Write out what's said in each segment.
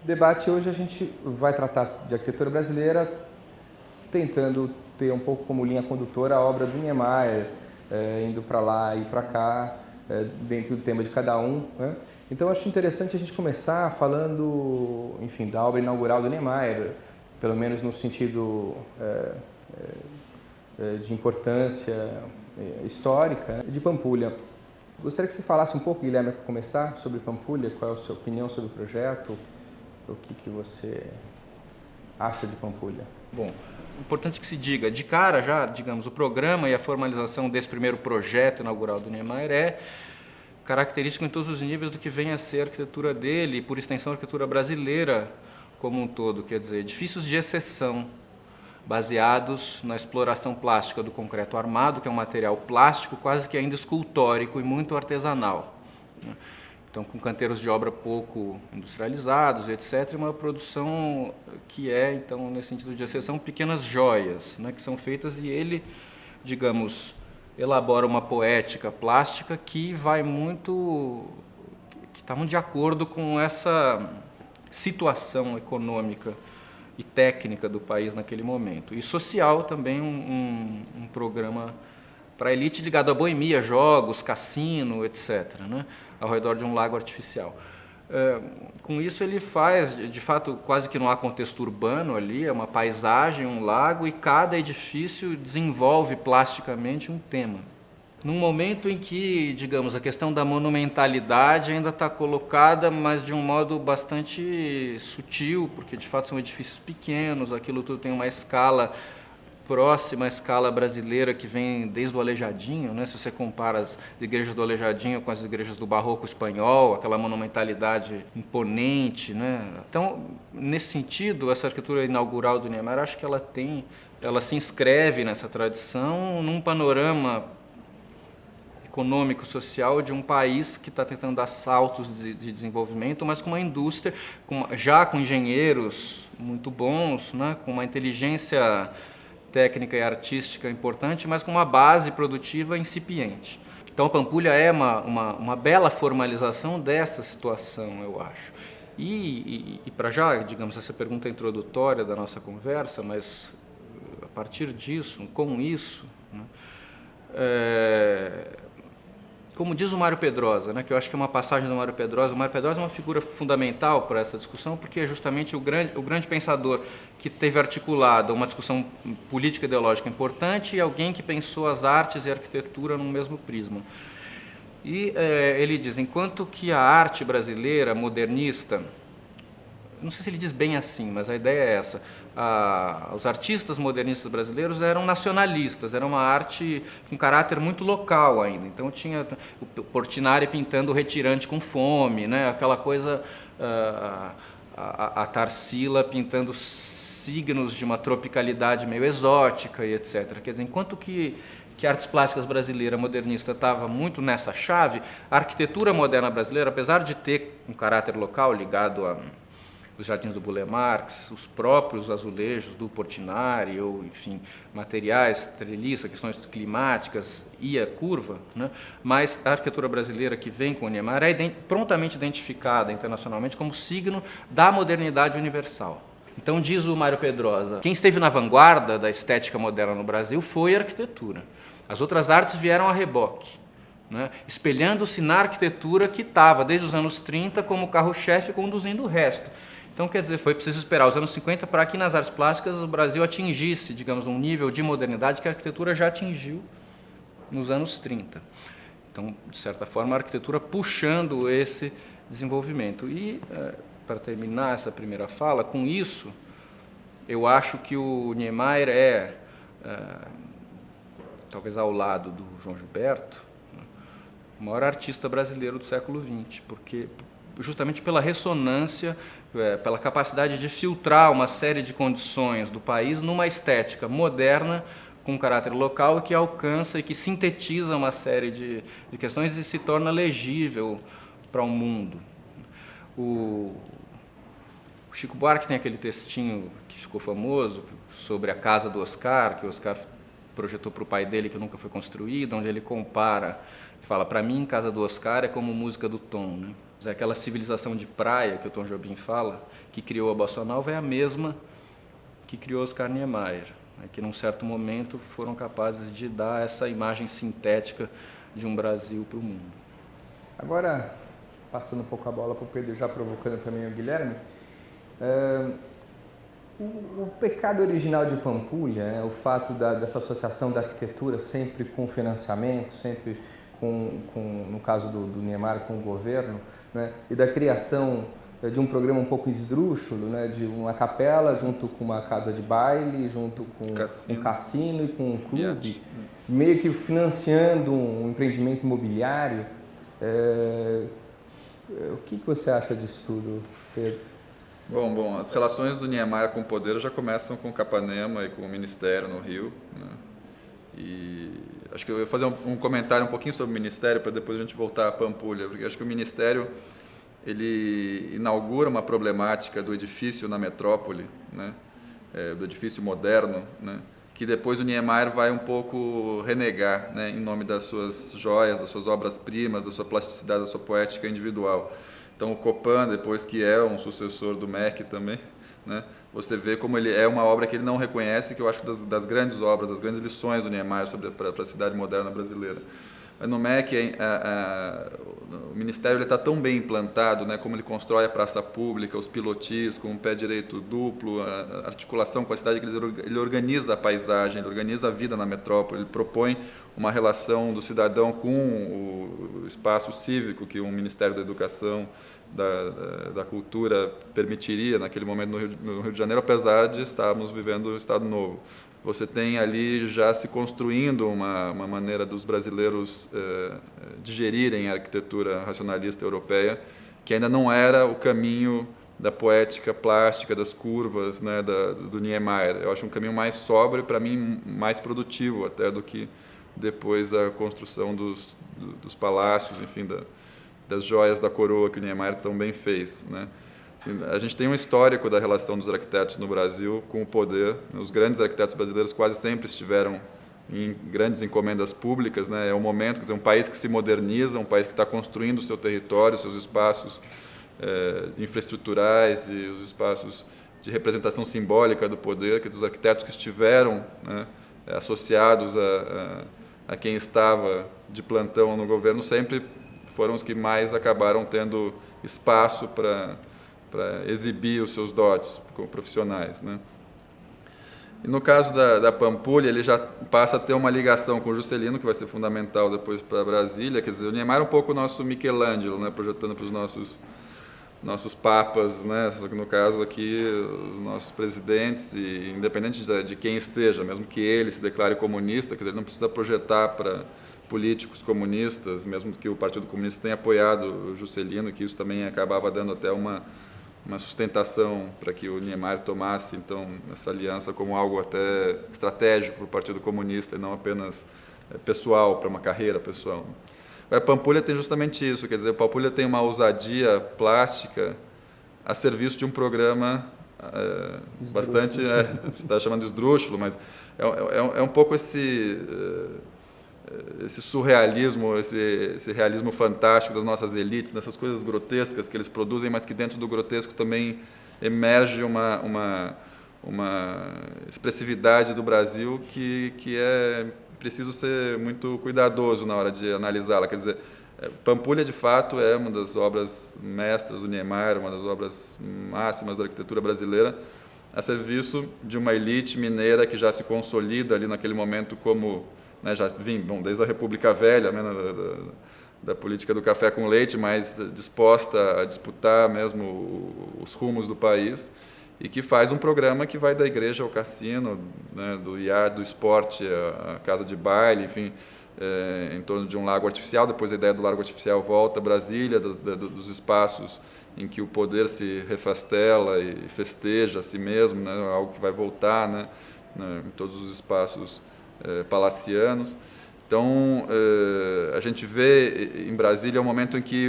debate hoje a gente vai tratar de arquitetura brasileira, tentando ter um pouco como linha condutora a obra do Niemeyer, indo para lá e para cá, dentro do tema de cada um, né? Então eu acho interessante a gente começar falando, enfim, da obra inaugural do Niemeyer, pelo menos no sentido de importância histórica, né, de Pampulha. Gostaria que você falasse um pouco, Guilherme, para começar, sobre Pampulha, qual é a sua opinião sobre o projeto, o que você acha de Pampulha? Bom, importante que se diga, de cara já, digamos, o programa e a formalização desse primeiro projeto inaugural do Niemeyer é característico em todos os níveis do que vem a ser a arquitetura dele e, por extensão, a arquitetura brasileira como um todo, quer dizer, edifícios de exceção, baseados na exploração plástica do concreto armado, que é um material plástico quase que ainda escultórico e muito artesanal, né? Então, com canteiros de obra pouco industrializados, etc., uma produção que é, então, nesse sentido de exceção, pequenas joias, né, que são feitas e ele, digamos, elabora uma poética plástica que vai muito, que está muito de acordo com essa situação econômica e técnica do país naquele momento. E social também um programa para a elite ligado à boemia, jogos, cassino, etc., né, ao redor de um lago artificial. Com isso ele faz, de fato, quase que não há contexto urbano ali, é uma paisagem, um lago, e cada edifício desenvolve plasticamente um tema. Num momento em que, digamos, a questão da monumentalidade ainda está colocada, mas de um modo bastante sutil, porque de fato são edifícios pequenos, aquilo tudo tem uma escala próxima à escala brasileira que vem desde o Aleijadinho, né? Se você compara as igrejas do Aleijadinho com as igrejas do Barroco espanhol, aquela monumentalidade imponente, né? Então, nesse sentido, essa arquitetura inaugural do Niemeyer, acho que ela se inscreve nessa tradição, num panorama econômico, social de um país que está tentando dar saltos de desenvolvimento, mas com uma indústria, já com engenheiros muito bons, né? Com uma inteligência técnica e artística importante, mas com uma base produtiva incipiente. Então a Pampulha é uma bela formalização dessa situação, eu acho. E para já, digamos, essa pergunta introdutória da nossa conversa, mas a partir disso, com isso, né, como diz o Mário Pedrosa, né, que eu acho que é uma passagem do Mário Pedrosa, o Mário Pedrosa é uma figura fundamental para essa discussão, porque é justamente o grande pensador que teve articulado uma discussão política e ideológica importante e alguém que pensou as artes e a arquitetura num mesmo prisma. E ele diz, enquanto que a arte brasileira modernista, não sei se ele diz bem assim, mas a ideia é essa, os artistas modernistas brasileiros eram nacionalistas, era uma arte com caráter muito local ainda. Então tinha o Portinari pintando o retirante com fome, né? Aquela coisa, a Tarsila pintando signos de uma tropicalidade meio exótica e etc. Quer dizer, enquanto que a artes plásticas brasileira modernista estava muito nessa chave, a arquitetura moderna brasileira, apesar de ter um caráter local ligado os jardins do Burle Marx, os próprios azulejos do Portinari, ou, enfim, materiais, treliça, questões climáticas e a curva, né? Mas a arquitetura brasileira que vem com o Niemeyer é prontamente identificada internacionalmente como signo da modernidade universal. Então, diz o Mário Pedrosa, quem esteve na vanguarda da estética moderna no Brasil foi a arquitetura. As outras artes vieram a reboque, né? Espelhando-se na arquitetura que estava, desde os anos 30, como carro-chefe conduzindo o resto. Então, quer dizer, foi preciso esperar os anos 50 para que nas artes plásticas o Brasil atingisse, digamos, um nível de modernidade que a arquitetura já atingiu nos anos 30. Então, de certa forma, a arquitetura puxando esse desenvolvimento. E, para terminar essa primeira fala, com isso, eu acho que o Niemeyer talvez ao lado do João Gilberto, o maior artista brasileiro do século XX, porque justamente pela ressonância, pela capacidade de filtrar uma série de condições do país numa estética moderna, com caráter local, e que alcança e que sintetiza uma série de questões e se torna legível para o mundo. O Chico Buarque tem aquele textinho que ficou famoso sobre a casa do Oscar, que o Oscar projetou para o pai dele, que nunca foi construída, onde ele compara, ele fala, para mim, Casa do Oscar é como música do Tom, né? Aquela civilização de praia que o Tom Jobim fala, que criou a Bossa Nova, é a mesma que criou Oscar Niemeyer, né, que num certo momento foram capazes de dar essa imagem sintética de um Brasil para o mundo. Agora, passando um pouco a bola para o Pedro, já provocando também o Guilherme, o pecado original de Pampulha, né, o fato dessa associação da arquitetura sempre com financiamento, sempre no caso do Niemeyer, com o governo, né, e da criação de um programa um pouco esdrúxulo, né, de uma capela junto com uma casa de baile, junto com um cassino e com um clube, meio que financiando um empreendimento imobiliário. O que você acha disso tudo, Pedro? Bom, as relações do Niemeyer com o poder já começam com Capanema e com o Ministério no Rio, né? E acho que eu ia fazer um comentário um pouquinho sobre o Ministério para depois a gente voltar à Pampulha, porque acho que o Ministério ele inaugura uma problemática do edifício na metrópole, né? Do edifício moderno, né? Que depois o Niemeyer vai um pouco renegar, né? Em nome das suas joias, das suas obras-primas, da sua plasticidade, da sua poética individual. Então o Copan, depois que é um sucessor do MEC também, né? Você vê como ele é uma obra que ele não reconhece, que eu acho que das grandes obras, das grandes lições do Niemeyer para a cidade moderna brasileira. Mas no MEC, o Ministério está tão bem implantado, né, como ele constrói a praça pública, os pilotis com o pé direito duplo, a articulação com a cidade, que ele organiza a paisagem, ele organiza a vida na metrópole, ele propõe uma relação do cidadão com o espaço cívico que um Ministério da Educação, da Cultura permitiria naquele momento no Rio de Janeiro, apesar de estarmos vivendo um Estado Novo. Você tem ali já se construindo uma maneira dos brasileiros digerirem a arquitetura racionalista europeia, que ainda não era o caminho da poética plástica, das curvas, né, do Niemeyer. Eu acho um caminho mais sóbrio, para mim mais produtivo até do que depois a construção dos palácios, enfim, das joias da coroa que o Niemeyer tão bem fez, né? A gente tem um histórico da relação dos arquitetos no Brasil com o poder. Os grandes arquitetos brasileiros quase sempre estiveram em grandes encomendas públicas, né? É um momento, quer dizer, um país que se moderniza, um país que está construindo o seu território, seus espaços infraestruturais e os espaços de representação simbólica do poder, que os arquitetos que estiveram, né, associados a quem estava de plantão no governo sempre foram os que mais acabaram tendo espaço para exibir os seus dotes como profissionais, né? E no caso da Pampulha, ele já passa a ter uma ligação com o Juscelino, que vai ser fundamental depois para Brasília. Quer dizer, o Niemeyer é um pouco o nosso Michelangelo, né, projetando para os nossos papas, né, só que no caso aqui os nossos presidentes, e independente de quem esteja, mesmo que ele se declare comunista, quer dizer, ele não precisa projetar para políticos comunistas, mesmo que o Partido Comunista tenha apoiado o Juscelino, que isso também acabava dando até uma sustentação para que o Niemeyer tomasse, então, essa aliança como algo até estratégico para o Partido Comunista e não apenas pessoal, para uma carreira pessoal. Agora, Pampulha tem justamente isso, quer dizer, Pampulha tem uma ousadia plástica a serviço de um programa bastante, você está chamando de esdrúxulo, mas é um pouco esse surrealismo, esse realismo fantástico das nossas elites, dessas coisas grotescas que eles produzem, mas que dentro do grotesco também emerge uma expressividade do Brasil que é preciso ser muito cuidadoso na hora de analisá-la. Quer dizer, Pampulha, de fato, é uma das obras mestras do Niemeyer, uma das obras máximas da arquitetura brasileira, a serviço de uma elite mineira que já se consolida ali naquele momento como, né, já desde a República Velha, né, da política do café com leite, mas disposta a disputar mesmo os rumos do país, e que faz um programa que vai da igreja ao cassino, né, do iate, do esporte à casa de baile, enfim, em torno de um lago artificial. Depois a ideia do lago artificial volta a Brasília, dos espaços em que o poder se refastela e festeja a si mesmo, né, algo que vai voltar, né, em todos os espaços palacianos. Então, a gente vê em Brasília um momento em que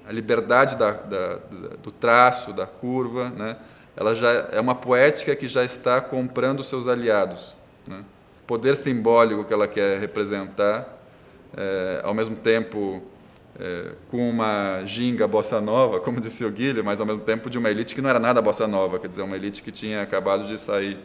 a liberdade do traço, da curva, né, ela já é uma poética que já está comprando seus aliados, né? O poder simbólico que ela quer representar, ao mesmo tempo com uma ginga bossa nova, como disse o Guilherme, mas ao mesmo tempo de uma elite que não era nada bossa nova, quer dizer, uma elite que tinha acabado de sair,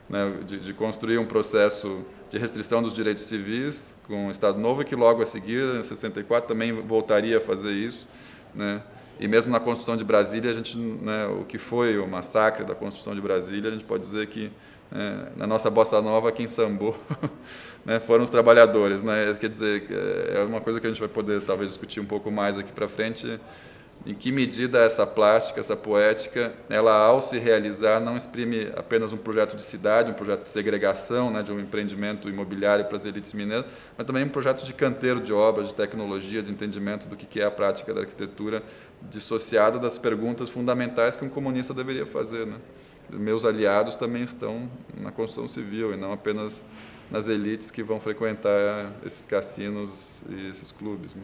né, de construir um processo de restrição dos direitos civis com o Estado Novo e que logo a seguir, em 64, também voltaria a fazer isso, né? E mesmo na construção de Brasília, a gente, né, o que foi o massacre da construção de Brasília, a gente pode dizer que na nossa bossa nova quem sambou né, foram os trabalhadores, né? Quer dizer, é uma coisa que a gente vai poder talvez discutir um pouco mais aqui para frente, em que medida essa plástica, essa poética, ela ao se realizar não exprime apenas um projeto de cidade, um projeto de segregação, né, de um empreendimento imobiliário para as elites mineiras, mas também um projeto de canteiro de obras, de tecnologia, de entendimento do que é a prática da arquitetura, dissociada das perguntas fundamentais que um comunista deveria fazer, né? Meus aliados também estão na construção civil e não apenas nas elites que vão frequentar esses cassinos e esses clubes, né?